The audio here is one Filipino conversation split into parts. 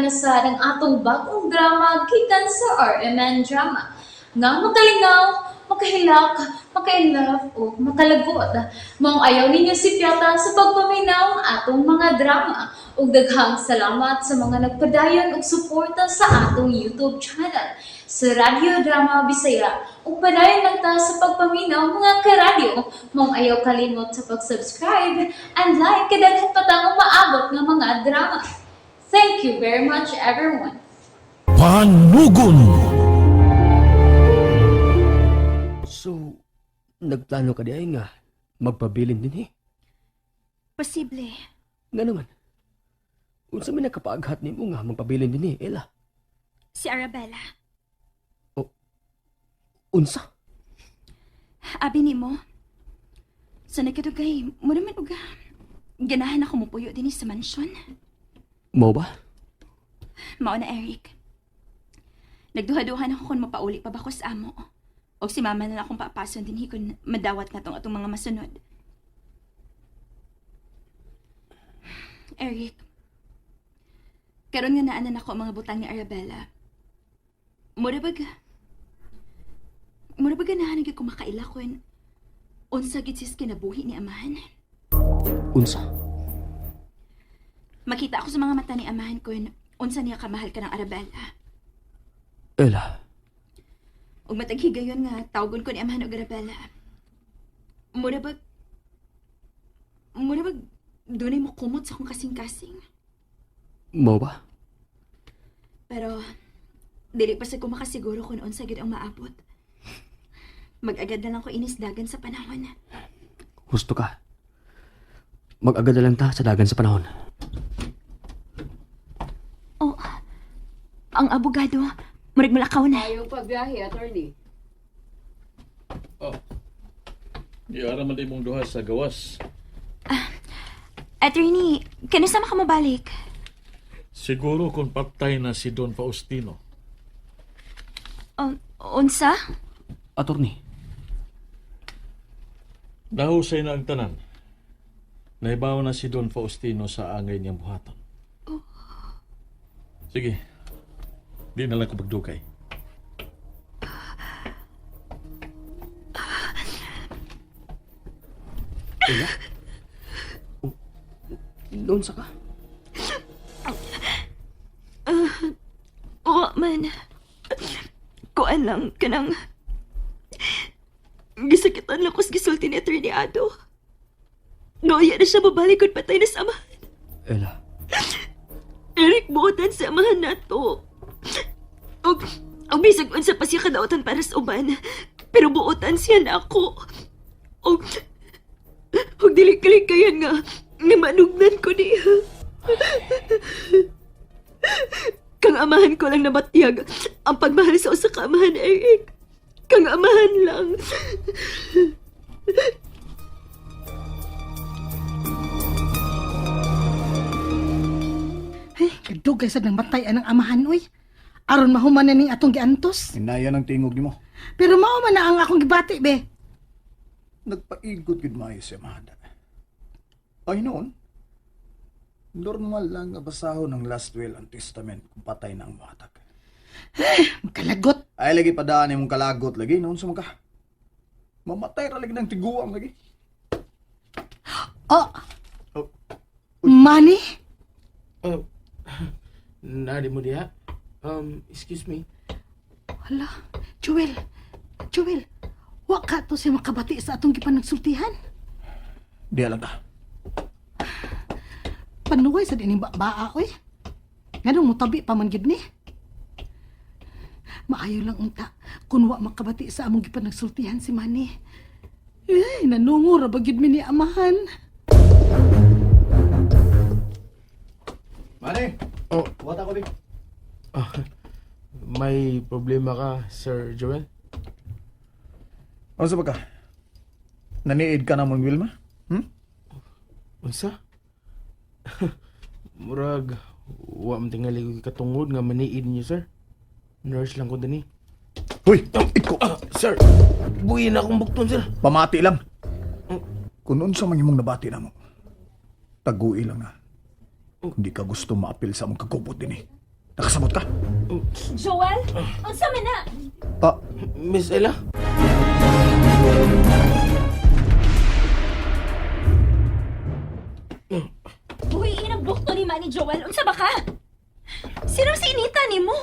na sa ng atong bagong drama gikan sa RMN Drama. Nga makalingaw, makahilak, makainlove, o makalagot. Maong ayaw ninyo si Piata sa pagpaminaw ang atong mga drama. Ug daghang salamat sa mga nagpadayon ug suporta sa atong YouTube channel sa Radio Drama Bisaya. Ug padayon lang ta sa pagpaminaw mga karadyo. Maong ayaw kalimot sa pag-subscribe and like kadaghan pa ta maabot ng mga drama. Thank you very much everyone. Panugon! So, nagplano ka di ay nga magpabilin din Posible. Nga naman. Unsa may nakapaghat ni mo nga magpabilin din Ella? Si Arabella. Unsa? Abi ni mo. Sa nagkadugay, mo naman uga. Ganahan ako mupuyo din sa mansyon. Mo ba? Mao na, Eric. Nagduha-duhan ako kung mapauli pa ba ko sa amo. O si mama na akong papason din kung madawat na tong atong mga masunod. Eric, karon nga naanan ako ang mga butang ni Arabella. Mura ba ganahan ko makaila ko unsa gid sis kinabuhi ni amahan? Unsa? Makita ako sa mga mata ni amahan ko unsa niya kamahal ka ng Arabella. Ella, Ug mataghigayon nga tawgon ko ni amahan og Arabella. Mura ba dunay mo kumot sa akong kasing-kasing. mo ba? Pero dili pa sa ko makasiguro kung unsa gid ang maabot. Mag-agad na lang ko inisdagan sa panahon. Gusto ka? Mag-agad na lang ta sa dagan sa panahon. Oh, ang abogado, murig malakaw na. Ayaw pagbiyahe, attorney. Oh. Di ara man di mong duha sa gawas. Attorney, kanisa ka mabalik? Siguro kung patay na si Don Faustino. Unsa? Attorney, Nahusay na ang tanan. Nahibaw na si Don Faustino sa angay niyang buhaton. Sige. Di na lang ko magdugay. Ella? Unsa ka? Oo man. Kuan lang kanang gisakitan lang ko sa gisulti ni Attorney Ado. Noya na siya mabalikod patay na samahan. Ella, Eric, buotan sa amahan nato. Og bisag unsa pa siya kadautan para sa uban. Pero buotan siya na ako. Og dili kayan nga manugnan ko niya. Kang amahan ko lang namatiyag ang pagmahal sa usa ka amahan, Eric. Kang amahan lang. Hey, kadugay sa nang matay anang amahan, oy. Aron mahuman na ning atong giantos. Inaya ng tingog nimo. Pero mao man na ang akong gibati, be. Nagpaigot gid maayo si Amanda. Ay noon, normal lang nga basahon ng last will and testament kung patay na ang matag. Makalagot. Ay lagi padaan imong kalagot lagi noon sa mga. Mamatay ra lagi ng tiguang lagi. Oh, Oh, money? Nari mo diha? Excuse me. Hala, Joel. Wa ka to siya makabati sa atong gipanagsultihan. di lang ta. Panuway sa dining baa, oy. Nganong mutabi pa man gid ni. Maayo lang unta kun wa makabati sa among gipanagsultihan si Manny. Nanungo ra ba gid mi ni amahan. Mane, Oh, wata ko di. may problema ka, Sir Joel? Ano sa ka? Naniid ka na mong Wilma? Unsa? Murag, wa man tingali ko katungod nga maniid niyo, sir. Nurse lang ko dani. Hoy, iko. Sir, buhin akong bukton, sir. Pamati lang. Kung unsa man imong nabati na mo, tagui lang na. Kung di ka gusto maapil sa mong kagubot din Nakasabot ka? Joel? Unsa man na? Ah, Miss Ella? Uy, inabukto ni Manny Joel. Unsa ba ka? Sino si inita ni mo?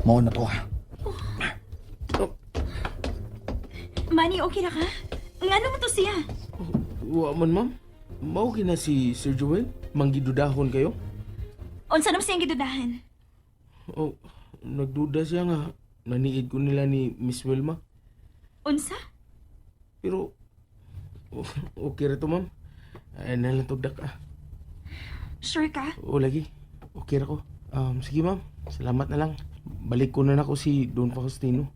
mao na to ha. Manny, okay na ka? Ngano mo to siya? Wa man, ma'am. Mao na si Sir Joel? Manggidudahon kayo? Unsa naman siyang gidudahan? Oh, nagduda siya nga. Naniid ko nila ni Miss Wilma. Unsa? Pero, okay ra to, ma'am. Ay, nalang tugdak ah. Sure ka? O, lagi. Okay ra ko. Sige, ma'am. Salamat na lang. Balik ko na ako si Don Faustino.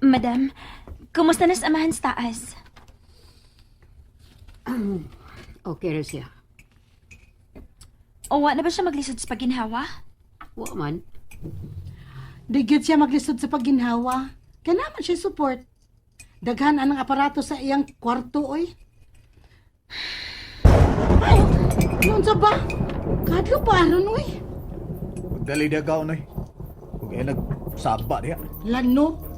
Madam, kumusta na sa amahan sa taas? Okay na siya. O wa na ba siya maglisod sa paginhawa? Wa man. Digid siya maglisod sa pagginhawa. Kanaman siya support. Daghan anang aparato sa iyang kwarto, oy. Ay, noon sa ba? Kadlo pa aron, oy. Magdali dia ka unoy. Ug ay nagsaba diha. Lano.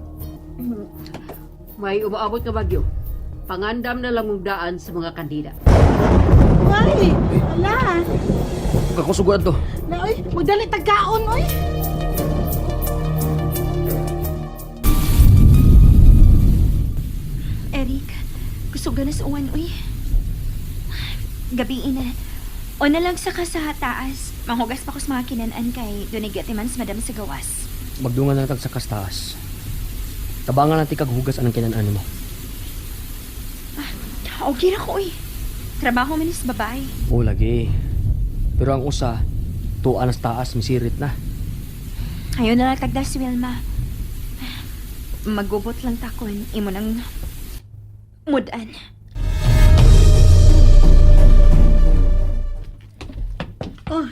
May umaabot nga bagyo. Pangandam na lang ang daan sa mga kandida. Ay, ala. Kakusugan to. Na, oy, magdali tagkaon, oy. Eric, gusto ka na sa uwan, uy. Gabi na. O na lang sa taas. Manghugas pa ko sa mga kinanan kay Donigatiman sa madam sa gawas. Magdungan na tag sa kastaas. Tabangan natin kaghugas anang kinanan mo. Okay na ko, uy. Trabaho man sa babae. O lagi. Pero ang usa, tuan sa taas, misirit na. Ayaw na lang tagda si Wilma. Magubot lang takon. Imo nang mudan. Oh,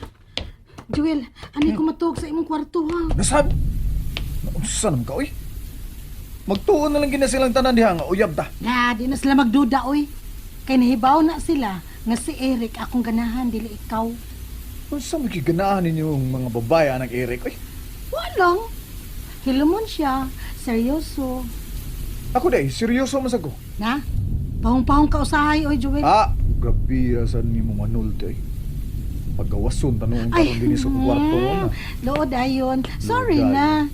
Joel, ani ko matug sa imong kwarto, ha? Nasab. Unsa naman ka oy? Magtuon na lang gina silang tanan diha nga uyab ta. Na, di na sila magduda, oy. Kay nahibaw na sila nga si Eric akong ganahan, dili ikaw. Unsa mo giganahan ninyong mga babae anang Eric oy? Walang. Hilumon siya, seryoso. Ako day, seryoso man ko. Na? Pahong-pahong ka usahay, oy, Joel. Ah, grabe asan ni mo manulti oy. Paggawason tanong karon dinhi sa kwarto na. Lood ayon. Sorry Lood na.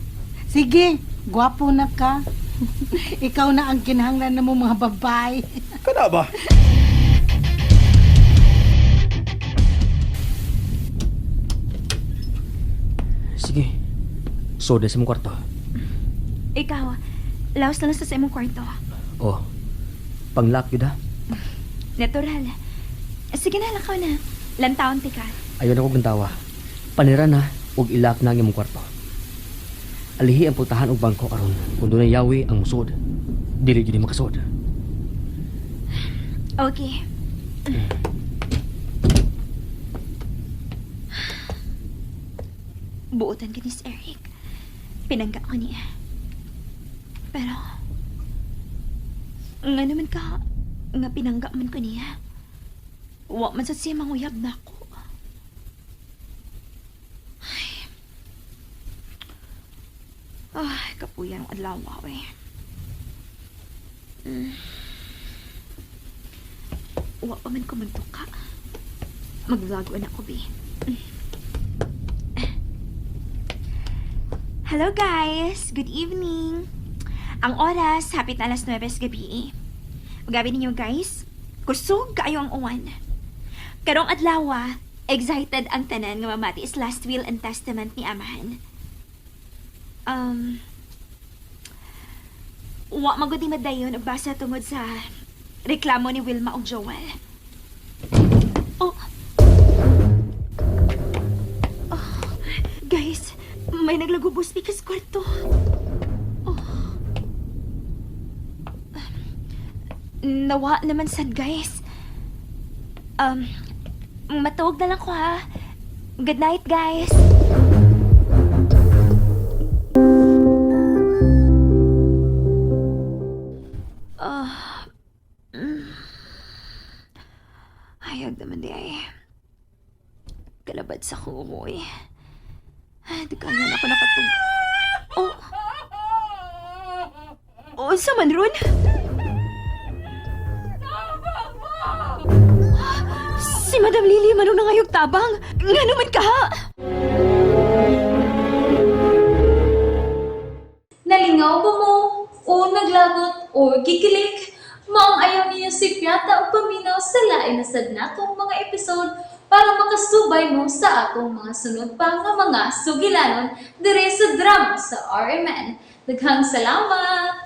Sige, gwapo na ka. Ikaw na ang kinahanglan na mo mga babae. Kana ba? Sige. Soda sa mong kwarto. Ikaw, laos na lang sa imong kwarto. Oh, panglock yun ha. Natural. Sige na, lakaw na. Lantawon ti ka. Ayaw na ko gantawa. Panira na, ug ilak na ang imong kwarto. Alihi ang putahan og bangko aron kung doon yawi ang musod. Dili gini makasod. Okay. Buotan ka ni si Eric. Pinangga ko niya. Pero, nga naman ka, nga pinangga man ko niya. Wa man sa siya manguyab na ako. Ay, kapuyan ang adlaw eh. Wa pa man ko magtuka. Maglago na ako, be. Hello guys! Good evening! Ang oras, hapit na alas 9 sa gabi. Magabi ninyo guys, kusog kaayo ang uwan. Karong adlaw, excited ang tanan nga mamati is last will and testament ni Amahan. Wa magudi madayon og basa tungod sa reklamo ni Wilma og Joel. Oh. Oh, guys, may naglagubos sa kwarto. Oh. Nawa naman sad, guys. Matuog na lang ko ha. Good night, guys. Hayag naman di ay. Kalabad sa kukoy. Di kanya na ako nakatug... Oh! Oh, sa man ron? Si Madam Lily manong nangayog tabang. Nga naman ka ha? Nalingaw ba mo? O naglagot? O gikilik? Maong ayaw niyo si Piata o paminaw sa lain na sad natong mga episode para makasubay mo sa atong mga sunod pa nga mga sugilanon dire sa drama sa RMN. Daghang salamat!